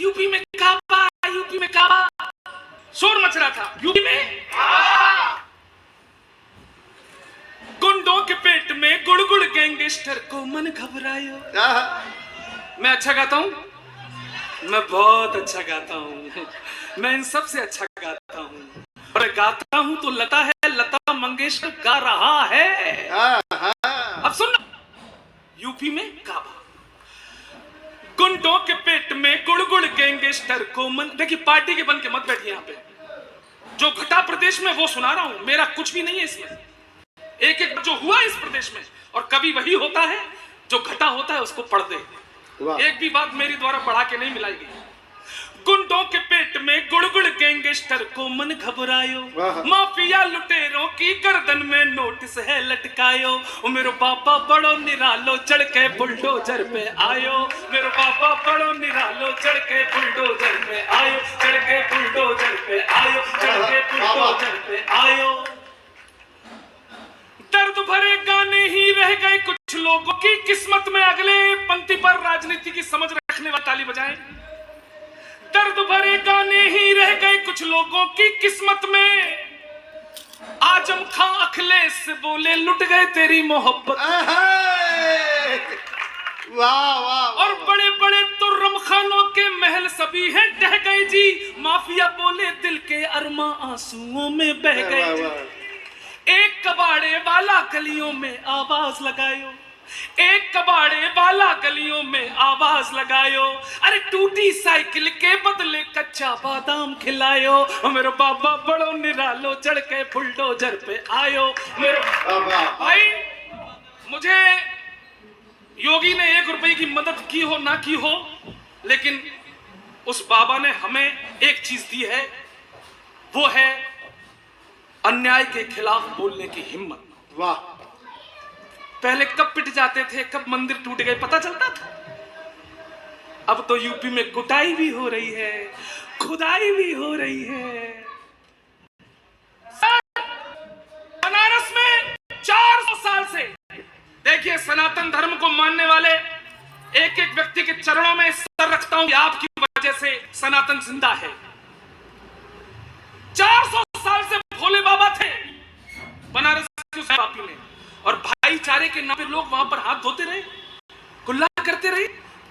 UP में काबा, UP में काबा शोर मच रहा था। यूपी में गुंडों के पेट में गुड़गुड़ गैंगस्टर को मन घबरायो। मैं अच्छा गाता हूं, मैं बहुत अच्छा गाता हूं, मैं इन सब से अच्छा गाता हूं। और गाता हूं तो लता है, लता मंगेशकर गा रहा है। अब सुन, यूपी में काबा, गुंडों के पेट में गुड़गुड़ गैंगस्टर को मन। देखिए पार्टी के बन के मत बैठिए यहाँ पे, जो घटा प्रदेश में वो सुना रहा हूं, मेरा कुछ भी नहीं है इसमें। एक एक जो हुआ इस प्रदेश में, और कभी वही होता है जो घटा होता है उसको पढ़ दे। एक भी बात मेरी द्वारा पढ़ा के नहीं मिलाई गई। गुंडों के पेट में गुड़गुड़ गैंगस्टर को मन घबरायो, माफिया लुटेरों की गर्दन में नोटिस है लटकायो। मेरे पापा बड़ो निरालो चढ़ के बुलडोजर पे आयो, मेरे पापा बड़ो निरालो चढ़ के बुलडोजर पे आयो, चढ़ के बुलडोजर पे आयो, चढ़ के बुलडोजर पे आयो। दर्द भरे गाने ही रह गए कुछ लोगों की किस्मत में। अगले पंक्ति पर राजनीति की समझ रखने वाली ताली बजाएं। दर्द भरे गाने ही रह गए कुछ लोगों की किस्मत में। आजम खां अखिलेश से बोले लुट गए तेरी मोहब्बत। वाह वाह। और बड़े बड़े तुर्रम खानों के महल सभी हैं ढह गए जी। माफिया बोले दिल के अरमा आंसुओं में बह गए जी। एक कबाड़े वाला गलियों में आवाज लगायो, एक कबाड़े वाला गलियों में आवाज लगायो। अरे टूटी साइकिल के बदले कच्चा बादाम खिलायो। मेरे बाबा बड़ो निरालो चढ़ के बुलडोजर पे आयो। मेरे भाई, मुझे योगी ने 1 रुपए की मदद की हो ना की हो, लेकिन उस बाबा ने हमें एक चीज दी है, वो है अन्याय के खिलाफ बोलने की हिम्मत। वाह। पहले कब पिट जाते थे, कब मंदिर टूट गए पता चलता था। अब तो यूपी में कुटाई भी हो रही है, खुदाई भी हो रही है। बनारस में 400 साल से, देखिए सनातन धर्म को मानने वाले एक एक व्यक्ति के चरणों में सर रखता हूं कि आपकी वजह से सनातन जिंदा है। 400 साल से भोले बाबा थे बनारस की में, और भाईचारे के नाम पे लोग वहां पर हाथ धोते रहे, कुल्ला करते रहे।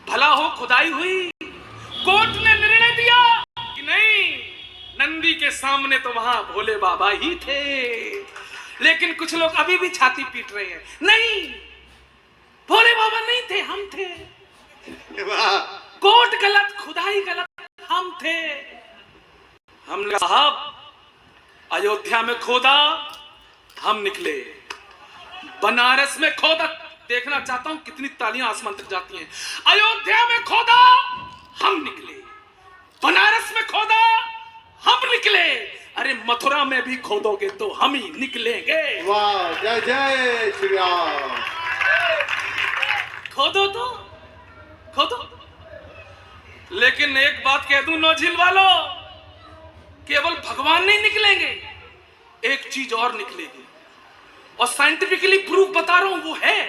भला हो खुदाई हुई, कोर्ट ने निर्णय दिया कि नहीं, नंदी के सामने तो वहां भोले बाबा ही थे। लेकिन कुछ लोग अभी भी छाती पीट रहे हैं, नहीं भोले बाबा नहीं थे, हम थे। कोर्ट गलत, खुदाई गलत, हम थे। हमने साहब अयोध्या में खोदा, हम निकले। बनारस में खोदा, देखना चाहता हूं कितनी तालियां आसमान तक जाती हैं। अयोध्या में खोदा, हम निकले। बनारस में खोदा, हम निकले। अरे मथुरा में भी खोदोगे तो हम ही निकलेंगे। वाह, जय जय श्री राम। खोदो तो खोदो, लेकिन एक बात कह दूं नौझील वालों, केवल भगवान नहीं निकलेंगे, एक चीज और निकलेगी, और साइंटिफिकली प्रूफ बता रहा हूं वो है।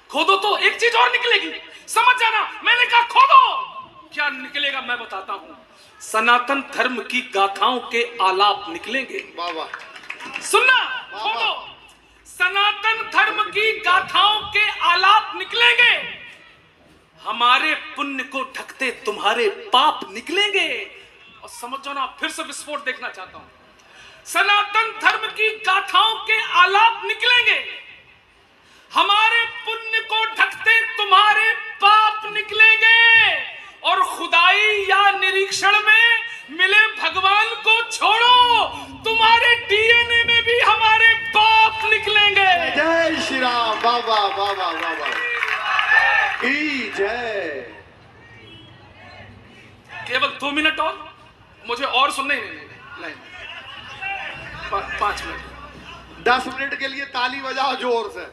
खोदो तो एक चीज और निकलेगी, समझ जाना। मैंने कहा खोदो, क्या निकलेगा मैं बताता हूं। सनातन धर्म की गाथाओं के आलाप निकलेंगे। बाबा सुनना, खोदो, सनातन धर्म की गाथाओं के आलाप निकलेंगे। हमारे पुण्य को ढकते तुम्हारे पाप निकलेंगे। और समझ जाना, फिर से विस्फोट देखना चाहता हूं। सनातन धर्म की गाथाओं के आलाप निकलेंगे, हमारे पुण्य को ढकते तुम्हारे पाप निकलेंगे। और खुदाई या निरीक्षण में मिले भगवान को छोड़ो, तुम्हारे डीएनए में भी हमारे पाप निकलेंगे। जय श्री राम। बाबा बाबा बाबा की जय। केवल 2 मिनट और मुझे और सुनने नहीं, 5 मिनट। 10 मिनट के लिए ताली बजाओ जोर से।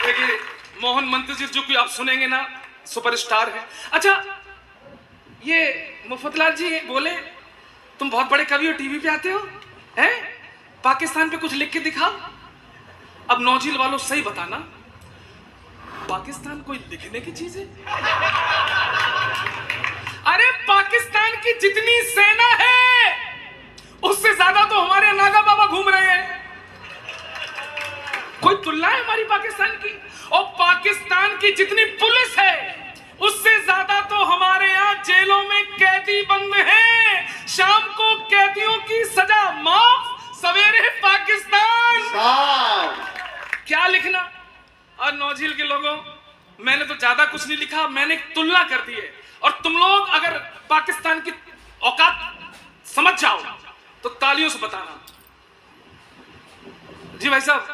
देखिए मोहन मंत्री जी जो कि आप सुनेंगे ना, सुपरस्टार है। अच्छा, ये मुफ्तलाल जी बोले तुम बहुत बड़े कवि हो, टीवी पे आते हो, हैं? पाकिस्तान पे कुछ लिख के दिखाओ। अब नौजील वालों सही बताना, पाकिस्तान कोई लिखने की चीज है? पाकिस्तान की जितनी पुलिस है उससे ज्यादा तो हमारे यहाँ जेलों में कैदी बंद हैं। शाम को कैदियों की सजा माफ, सवेरे पाकिस्तान। क्या लिखना? और नौझील के लोगों, मैंने तो ज्यादा कुछ नहीं लिखा, मैंने एक तुलना कर दी है। और तुम लोग अगर पाकिस्तान की औकात समझ जाओ तो तालियों से बताना। जी भाई साहब,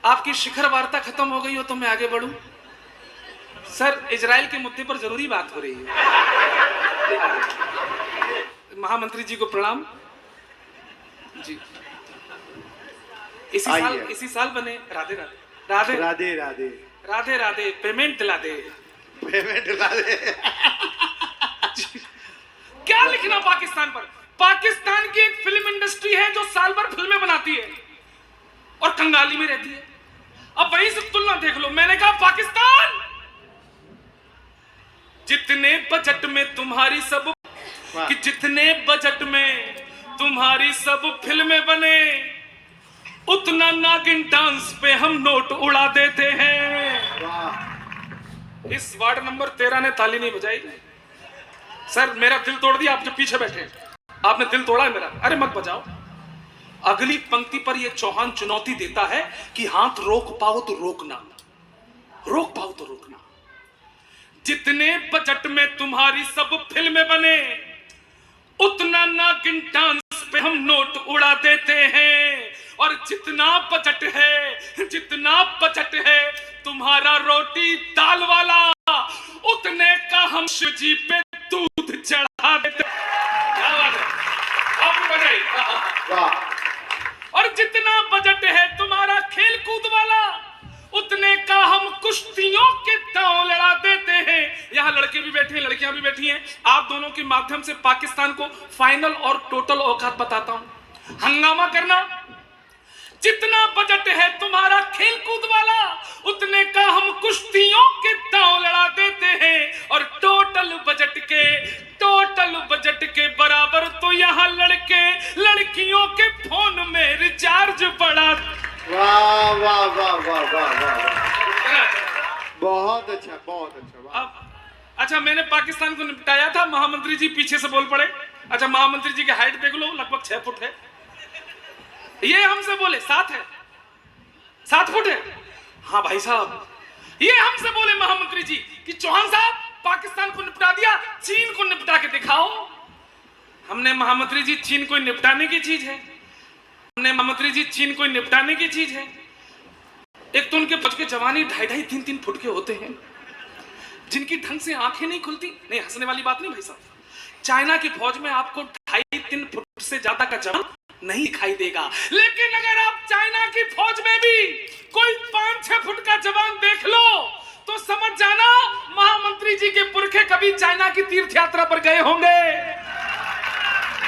आपकी शिखर वार्ता खत्म हो गई हो तो मैं आगे बढ़ूं? सर, इजराइल के मुद्दे पर जरूरी बात हो रही है। महामंत्री जी को प्रणाम जी। इसी साल बने। राधे राधे राधे राधे राधे राधे राधे। पेमेंट दिला दे, पेमेंट दिला दे। क्या लिखना पाकिस्तान पर? पाकिस्तान की एक फिल्म इंडस्ट्री है जो साल भर फिल्में बनाती है और कंगाली में रहती है। अब वहीं से तुलना देख लो। मैंने कहा पाकिस्तान, जितने बजट में तुम्हारी सब कि जितने बजट में तुम्हारी सब फिल्में बने, उतना नागिन डांस पे हम नोट उड़ा देते हैं। इस वार्ड नंबर 13 ने ताली नहीं बजाई। सर, मेरा दिल तोड़ दिया। आप जो पीछे बैठे आपने दिल तोड़ा है मेरा। अरे मत बजाओ। अगली पंक्ति पर यह चौहान चुनौती देता है कि हाथ रोक पाओ तो रोकना, रोक पाओ तो रोकना। जितने बजट में तुम्हारी सब फिल्में बने, उतना नागिन डांस पे हम नोट उड़ा देते हैं। और जितना बजट है तुम्हारा रोटी दाल वाला, उतने का हम शिवजी पे दूध चढ़ा देते। क्या बात है, आपने बजाई। और जितना बजट है तुम्हारा खेल कूद वाला, उतने का हम कुश्तियों के दांव लड़ा देते हैं। यहाँ लड़के भी बैठे हैं, लड़कियां भी बैठी हैं। आप दोनों के माध्यम से पाकिस्तान को फाइनल और टोटल औकात बताता हूं। हंगामा करना। जितना बजट है तुम्हारा खेल कूद वाला, उतने का हम कुश्तियों के दांव लड़ा देते हैं। और टोटल बजट के बराबर तो यहाँ लड़के लड़कियों के फोन में रिचार्ज बढ़ा। वाह वाह वाह वाह वाह वाह, बहुत अच्छा, बहुत अच्छा। अच्छा, मैंने पाकिस्तान को निपटाया था, महामंत्री जी पीछे से बोल पड़े। अच्छा, महामंत्री जी की हाइट देख लो, लगभग 6 फुट है। ये हमसे बोले 7 है, 7 फुट है। हाँ भाई साहब, ये हमसे बोले महामंत्री जी कि चौहान साहब पाकिस्तान को निपटा दिया, चीन को निपटा के दिखाओ। हमने महामंत्री जी, चीन कोई निपटाने की चीज है। हमने महामंत्री जी, चीन कोई निपटाने की चीज है। एक तो उनके बच के जवानी 2.5, 3 फुट के होते हैं, जिनकी ढंग से आंखें नहीं खुलती। नहीं, हंसने वाली बात नहीं भाई साहब। चाइना की फौज में आपको 2.5-3 फुट से ज्यादा का जवान नहीं दिखाई देगा। लेकिन अगर आप चाइना की फौज में भी कोई 5-6 फुट का जवान देख लो तो समझ जाना महामंत्री जी के पुरखे कभी चाइना की तीर्थ यात्रा पर गए होंगे।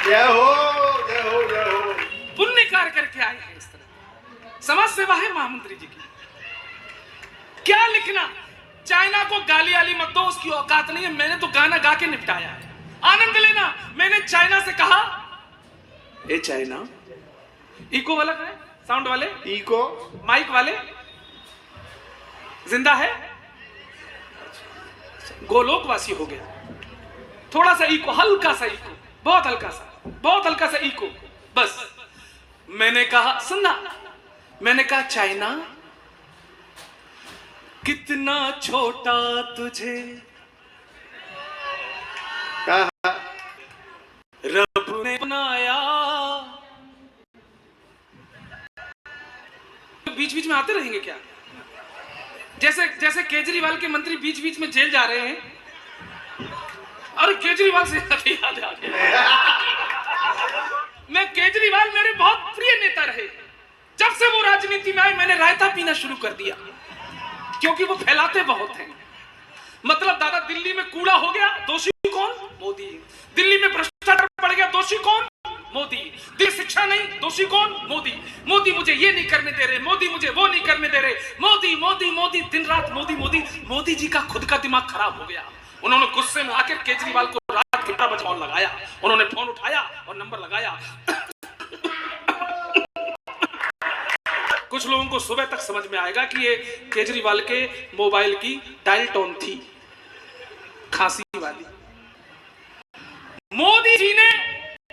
जय हो, जय हो, जय हो। पुण्य कार्य करके आए हैं। इस तरह समाज सेवा है महामंत्री जी की। क्या लिखना? चाइना को गाली आली मत दो, उसकी औकात नहीं है। मैंने तो गाना गा के निपटाया है, आनंद लेना। मैंने चाइना से कहा, ए चाइना, इको वाला है, साउंड वाले, इको माइक वाले जिंदा है? गोलोकवासी हो गया। थोड़ा सा इको, हल्का सा इको, बहुत हल्का सा इको, बस। मैंने कहा, सुनना, मैंने कहा चाइना कितना छोटा तुझे रब ने बनाया। बीच बीच में आते रहेंगे क्या? जैसे केजरीवाल के मंत्री बीच बीच में जेल जा रहे हैं। और केजरीवाल से याद आ गया, मैं केजरीवाल मेरे बहुत प्रिय नेता रहे। जब से वो राजनीति में आए मैंने रायता पीना शुरू कर दिया, क्योंकि वो फैलाते बहुत हैं। मतलब दादा, दिल्ली में कूड़ा हो गया, दोषी कौन? मोदी। दिल्ली में भ्रष्टाचार बढ़ गया, दोषी कौन? मोदी। दिल्ली शिक्षा नहीं, दोषी कौन? मोदी। मोदी मुझे ये नहीं करने दे रहे, मोदी मुझे वो नहीं करने दे रहे, मोदी मोदी मोदी, दिन रात मोदी मोदी। मोदी जी का खुद का दिमाग खराब हो गया। उन्होंने गुस्से में आकर केजरीवाल को रात के 12 बजे फोन लगाया। उन्होंने फोन उठाया और नंबर लगाया। कुछ लोगों को सुबह तक समझ में आएगा कि ये केजरीवाल के मोबाइल की डायल टोन थी, खांसी वाली। मोदी जी ने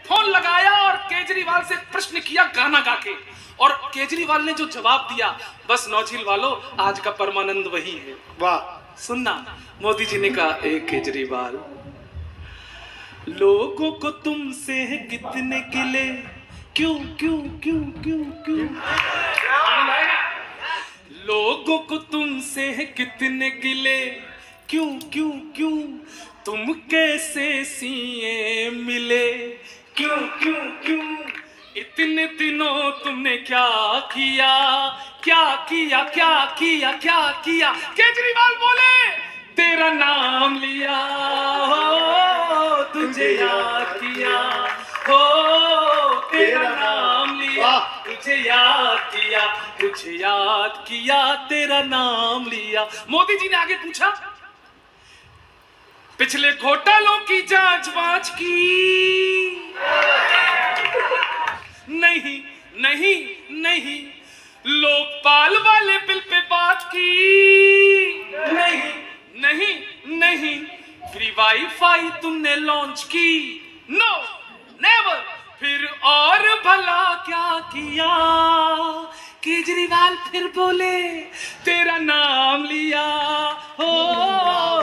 फोन लगाया और केजरीवाल से प्रश्न किया गाना गा के, और केजरीवाल ने जो जवाब दिया, बस नौझील वालों, आज का परमानंद वही है। वाह। सुनना, मोदी जी ने कहा, ए केजरीवाल, लोगों को तुमसे है कितने गिले, क्यों क्यों क्यों क्यों क्यों, लोगों को तुमसे है कितने गिले, क्यों क्यों क्यों, तुम कैसे सीए मिले, क्यों क्यों क्यों, इतने दिनों तुमने क्या किया, क्या किया क्या किया क्या किया। केजरीवाल बोले, तेरा नाम लिया हो, तुझे याद किया हो, तेरा नाम लिया, तुझे याद किया, तुझे याद किया, तेरा नाम लिया। मोदी जी ने आगे पूछा, पिछले घोटालों की जांच वांच की, नहीं नहीं नहीं, लोकपाल वाले बिल पे बात की, नहीं नहीं नहीं, फ्री वाईफाई तुमने लॉन्च की, नो नेवर, फिर और भला क्या किया। केजरीवाल फिर बोले, तेरा नाम लिया हो,